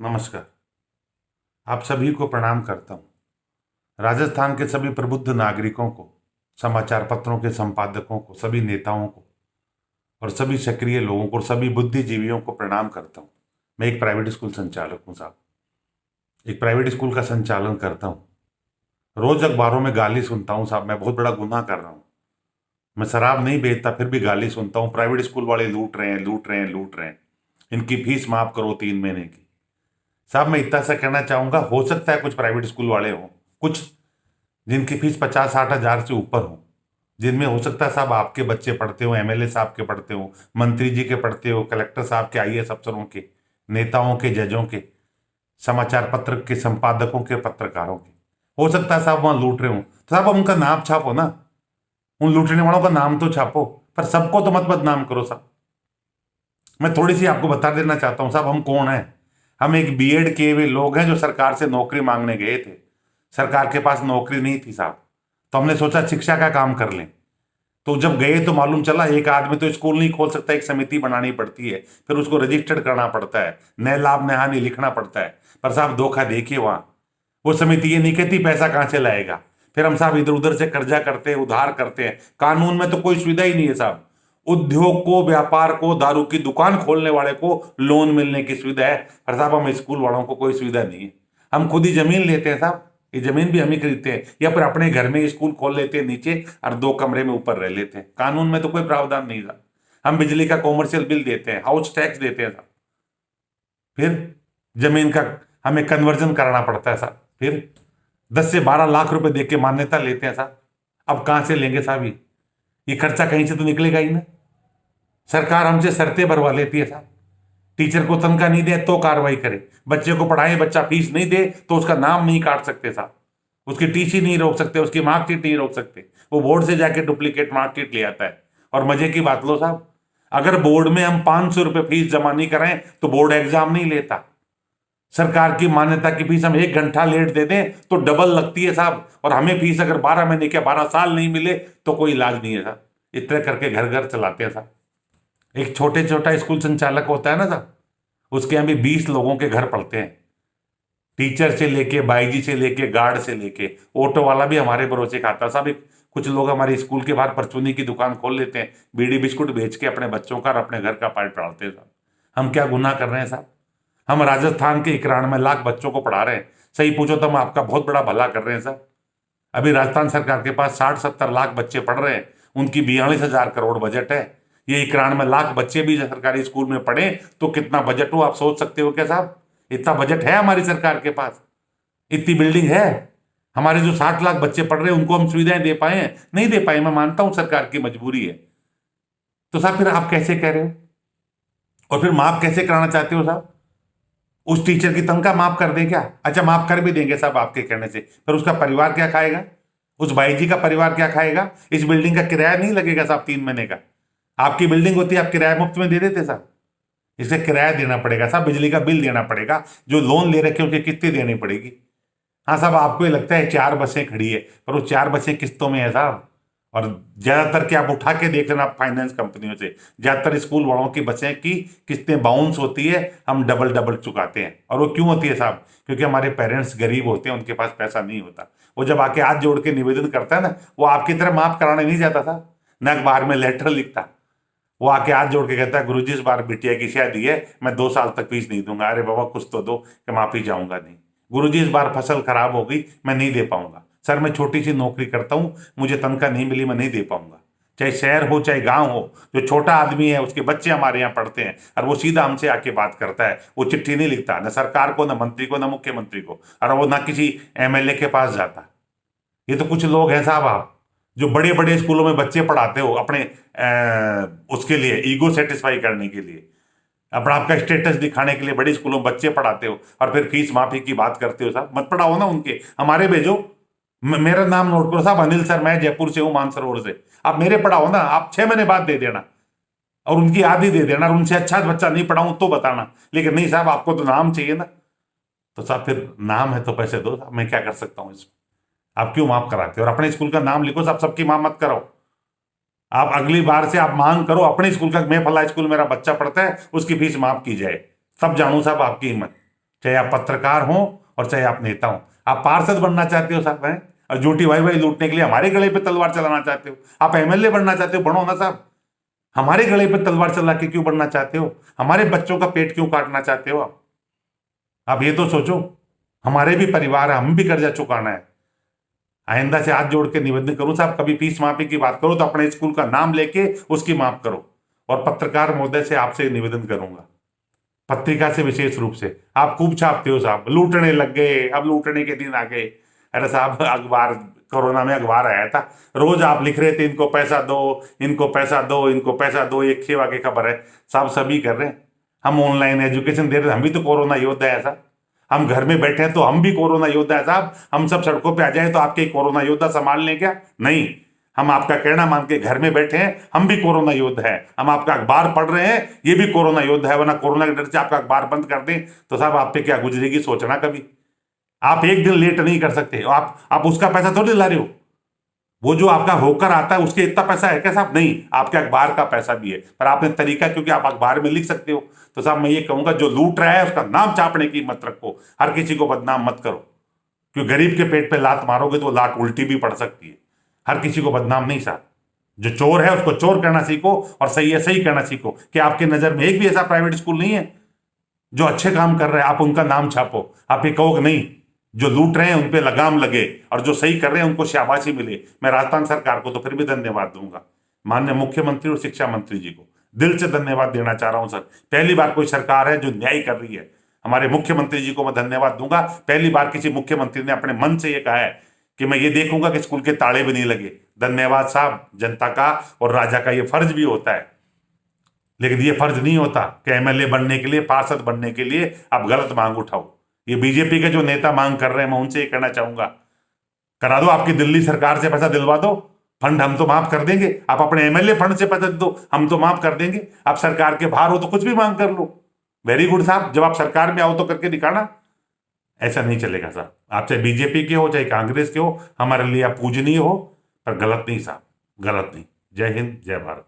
नमस्कार। आप सभी को प्रणाम करता हूँ। राजस्थान के सभी प्रबुद्ध नागरिकों को, समाचार पत्रों के संपादकों को, सभी नेताओं को और सभी सक्रिय लोगों को और सभी बुद्धिजीवियों को प्रणाम करता हूँ। मैं एक प्राइवेट स्कूल संचालक हूँ साहब। एक प्राइवेट स्कूल का संचालन करता हूँ। रोज अखबारों में गाली सुनता हूँ साहब, मैं बहुत बड़ा गुनाह कर रहा हूँ। मैं शराब नहीं बेचता, फिर भी गाली सुनता हूँ। प्राइवेट स्कूल वाले लूट रहे हैं, लूट रहे हैं, लूट रहे हैं। इनकी फीस माफ करो 3 महीने की। साहब मैं इतना सा कहना चाहूंगा, हो सकता है कुछ प्राइवेट स्कूल वाले हों, कुछ जिनकी फीस 50-60 हज़ार से ऊपर हो, जिनमें हो सकता है साहब आपके बच्चे पढ़ते हो, एमएलए साहब के पढ़ते हो, मंत्री जी के पढ़ते हो, कलेक्टर साहब के, आईएएस अफसरों के, नेताओं के, जजों के, समाचार पत्र के संपादकों के, पत्रकारों के। हो सकता है साहब वहां लूट रहे हो, तो साहब उनका नाम छापो ना, उन लूटने वालों का नाम तो छापो, पर सबको तो मत बदनाम करो साहब। मैं थोड़ी सी आपको बता देना चाहता हूं साहब, हम कौन है। हम एक बीएड किए हुए लोग हैं जो सरकार से नौकरी मांगने गए थे। सरकार के पास नौकरी नहीं थी साहब, तो हमने सोचा शिक्षा का काम कर लें। तो जब गए तो मालूम चला एक आदमी तो स्कूल नहीं खोल सकता, एक समिति बनानी पड़ती है, फिर उसको रजिस्टर्ड करना पड़ता है, न लाभ न हानि लिखना पड़ता है। पर साहब धोखा देखिए, वहां वो समिति ये नहीं कहती पैसा कहां से लाएगा। फिर हम साहब इधर उधर से कर्जा करते हैं, उधार करते हैं। कानून में तो कोई सुविधा ही नहीं है साहब। उद्योग को, व्यापार को, दारू की दुकान खोलने वाले को लोन मिलने की सुविधा है, पर साहब हम स्कूल वालों को कोई सुविधा नहीं है। हम खुद ही जमीन लेते हैं साहब, ये जमीन भी हम ही खरीदते हैं, या फिर अपने घर में स्कूल खोल लेते हैं नीचे और 2 कमरे में ऊपर रह लेते हैं। कानून में तो कोई प्रावधान नहीं था। हम बिजली का कॉमर्शियल बिल देते हैं, हाउस टैक्स देते हैं साहब, फिर जमीन का हमें कन्वर्जन कराना पड़ता है साहब, फिर 10 से 12 लाख रुपए दे के मान्यता लेते हैं साहब। अब कहां से लेंगे साहब, ये खर्चा कहीं से तो निकलेगा ही ना। सरकार हमसे शर्तें भरवा लेती है साहब, टीचर को तनख्वाह नहीं दे तो कार्रवाई करे, बच्चे को पढ़ाए, बच्चा फीस नहीं दे तो उसका नाम नहीं काट सकते साहब, उसकी टीसी नहीं रोक सकते, उसकी मार्कशीट नहीं रोक सकते। वो बोर्ड से जाके डुप्लीकेट मार्कशीट ले आता है। और मजे की बात लो साहब, अगर बोर्ड में हम 500 रुपये फीस जमा नहीं करें तो बोर्ड एग्जाम नहीं लेता। सरकार की मान्यता की फीस हम 1 घंटा लेट दे दें तो डबल लगती है साहब, और हमें फीस अगर 12 महीने के 12 साल नहीं मिले तो कोई इलाज नहीं है साहब। इतने करके घर घर चलाते हैं साहब। एक छोटे छोटा स्कूल संचालक होता है ना साहब, उसके यहाँ भी 20 लोगों के घर पड़ते हैं, टीचर से लेके, बाईजी से लेके, गार्ड से लेके, ऑटो वाला भी हमारे भरोसे खाता साहब। कुछ लोग हमारे स्कूल के बाहर परचूनी की दुकान खोल लेते हैं, बीड़ी बिस्कुट बेच के अपने बच्चों का और अपने घर का पेट पालते हैं साहब। हम क्या गुनाह कर रहे हैं साहब। हम राजस्थान के 91 लाख बच्चों को पढ़ा रहे हैं। सही पूछो तो हम आपका बहुत बड़ा भला कर रहे हैं साहब। अभी राजस्थान सरकार के पास 60-70 लाख बच्चे पढ़ रहे हैं, उनकी 42,000 करोड़ बजट है। ये 91 लाख बच्चे भी सरकारी स्कूल में पढ़े तो कितना बजट हो आप सोच सकते हो क्या साहब। इतना बजट है हमारी सरकार के पास, इतनी बिल्डिंग है। हमारे जो 60 लाख बच्चे पढ़ रहे हैं उनको हम सुविधाएं दे पाए हैं? नहीं दे पाए। मैं मानता हूं सरकार की मजबूरी है। तो साहब फिर आप कैसे कह रहे हो, और फिर माफ कैसे कराना चाहते हो साहब। उस टीचर की तनख्वाह माफ कर दें क्या? अच्छा माफ कर भी देंगे साहब आपके कहने से, पर उसका परिवार क्या खाएगा? उस भाई जी का परिवार क्या खाएगा? इस बिल्डिंग का किराया नहीं लगेगा साहब 3 महीने का। आपकी बिल्डिंग होती है, आप किराया मुफ्त में दे देते साहब। इसे किराया देना पड़ेगा साहब, बिजली का बिल देना पड़ेगा, जो लोन ले रखे उनकी किस्तें देनी पड़ेगी। हाँ साहब आपको ये लगता है 4 बसें खड़ी है, पर वो 4 बसें किस्तों में है साहब। और ज्यादातर के आप उठा के देख लेना फाइनेंस कंपनियों से, ज्यादातर स्कूल वालों की बसें की किस्तें बाउंस होती है, हम डबल डबल चुकाते हैं। और वो क्यों होती है साहब? क्योंकि हमारे पेरेंट्स गरीब होते हैं, उनके पास पैसा नहीं होता। वो जब आके हाथ जोड़ के निवेदन करता है ना, वो आपकी तरह माफ कराने नहीं जाता था, न अखबार में लेटर लिखता। वो आके हाथ जोड़ के कहता है गुरुजी इस बार बिटिया की शादी है, मैं 2 साल तक फीस नहीं दूंगा। अरे बाबा कुछ तो दो कि माफी जाऊंगा नहीं। गुरुजी इस बार फसल खराब हो गई, मैं नहीं दे पाऊंगा। सर मैं छोटी सी नौकरी करता हूँ, मुझे तनख्वाह नहीं मिली, मैं नहीं दे पाऊंगा। चाहे शहर हो चाहे गांव हो, जो छोटा आदमी है उसके बच्चे हमारे यहाँ पढ़ते हैं, और वो सीधा हमसे आके बात करता है। वो चिट्ठी नहीं लिखता, न सरकार को, न मंत्री को, न मुख्यमंत्री को, और वो ना किसी एमएलए के पास जाता। ये तो कुछ लोग हैं साहब, आप जो बड़े बड़े स्कूलों में बच्चे पढ़ाते हो अपने उसके लिए, ईगो सेटिस्फाई करने के लिए, अपना आपका स्टेटस दिखाने के लिए बड़े स्कूलों में बच्चे पढ़ाते हो, और फिर फीस माफी की बात करते हो साहब। मत पढ़ाओ ना उनके, हमारे भेजो। मेरा नाम नोट करो साहब, अनिल सर, मैं जयपुर से हूँ, मानसरोवर से। आप मेरे पढ़ाओ ना, आप 6 महीने बाद दे देना, और उनकी आधी दे देना, और उनसे अच्छा बच्चा नहीं पढ़ाऊं तो बताना। लेकिन नहीं साहब, आपको तो नाम चाहिए ना। तो साहब फिर नाम है तो पैसे दो साहब, मैं क्या कर सकता हूँ इसमें। आप क्यों माफ कराते हो? और अपने स्कूल का नाम लिखो साहब, सबकी मां मत कराओ। आप अगली बार से आप मांग करो अपने स्कूल का, मैं फला स्कूल मेरा बच्चा पढ़ता है, उसकी फीस माफ की जाए, तब जानू साहब आपकी हिम्मत। चाहे आप पत्रकार हो और चाहे आप नेता हो। आप पार्षद बनना चाहते हो साहब हैं, और झूठी वाई वाई लूटने के लिए हमारे गले पे तलवार चलाना चाहते हो। आप एमएलए बनना चाहते हो, बनो ना साहब। हमारे गले पे तलवार चला के क्यों बनना चाहते हो? हमारे बच्चों का पेट क्यों काटना चाहते हो आप ये तो सोचो। हमारे भी परिवार है, हम भी कर्जा चुकाना है। आइंदा से हाथ जोड़ के निवेदन करूं साहब, कभी फीस माफी की बात करो तो अपने स्कूल का नाम लेके उसकी माफ करो। और पत्रकार महोदय से आपसे निवेदन करूंगा, पत्रिका से विशेष रूप से, आप खूब छापते हो साहब, लूटने लग गए, अब लूटने के दिन आ गए। अरे साहब, अखबार, कोरोना में अखबार आया था, रोज आप लिख रहे थे इनको पैसा दो, इनको पैसा दो, इनको पैसा दो, एक सेवा की खबर है साहब, सभी कर रहे हैं। हम ऑनलाइन एजुकेशन दे रहे हैं, हम भी तो कोरोना योद्धा है साहब। हम घर में बैठे हैं तो हम भी कोरोना योद्धा है साहब। हम सब सड़कों पे आ जाए तो आपके कोरोना योद्धा संभाल लें क्या? नहीं, हम आपका कहना मान के घर में बैठे हैं, हम भी कोरोना योद्धा है। हम आपका अखबार पढ़ रहे हैं, ये भी कोरोना योद्धा है। वरना कोरोना के डर से आपका अखबार बंद कर दें तो साहब आप पे क्या गुजरेगी सोचना कभी। आप एक दिन लेट नहीं कर सकते, आप उसका पैसा थोड़ी ला रहे हो। वो जो आपका होकर आता है उसके इतना पैसा है क्या साहब? नहीं, आपके अखबार का पैसा भी है, पर आपने तरीका, क्योंकि आप अखबार में लिख सकते हो। तो साहब मैं ये कहूंगा, जो लूट रहा है उसका नाम छापने की मत रखो, हर किसी को बदनाम मत करो, क्योंकि गरीब के पेट पे लात मारोगे तो लात उल्टी भी पड़ सकती है। हर किसी को बदनाम नहीं साहब। जो चोर है उसको चोर करना सीखो, और सही है सही करना सीखो। कि आपके नजर में एक भी ऐसा प्राइवेट स्कूल नहीं है जो अच्छे काम कर रहे हैं, आप उनका नाम छापो। आप ये कहो कि नहीं, जो लूट रहे हैं उन पे लगाम लगे और जो सही कर रहे हैं उनको शाबाशी मिले। मैं राजस्थान सरकार को तो फिर भी धन्यवाद दूंगा, माननीय मुख्यमंत्री और शिक्षा मंत्री जी को दिल से धन्यवाद देना चाह रहा हूं सर। पहली बार कोई सरकार है जो न्याय कर रही है। हमारे मुख्यमंत्री जी को मैं धन्यवाद दूंगा, पहली बार किसी मुख्यमंत्री ने अपने मन से ये कहा है कि मैं ये देखूंगा कि स्कूल के ताले भी नहीं लगे। धन्यवाद साहब। जनता का और राजा का ये फर्ज भी होता है, लेकिन ये फर्ज नहीं होता कि एमएलए बनने के लिए, पार्षद बनने के लिए आप गलत मांग उठाओ। ये बीजेपी के जो नेता मांग कर रहे हैं, मैं उनसे ये कहना चाहूंगा, करा दो, आपकी दिल्ली सरकार से पैसा दिलवा दो, फंड हम तो माफ कर देंगे। आप अपने एमएलए फंड से पैसा दो, हम तो माफ कर देंगे। आप सरकार के बाहर हो तो कुछ भी मांग कर लो, वेरी गुड साहब। जब आप सरकार में आओ तो करके दिखाना। ऐसा नहीं चलेगा साहब। आप चाहे बीजेपी के हो चाहे कांग्रेस के हो, हमारे लिए आप पूजनीय हो, पर गलत नहीं साहब, गलत नहीं। जय हिंद, जय भारत।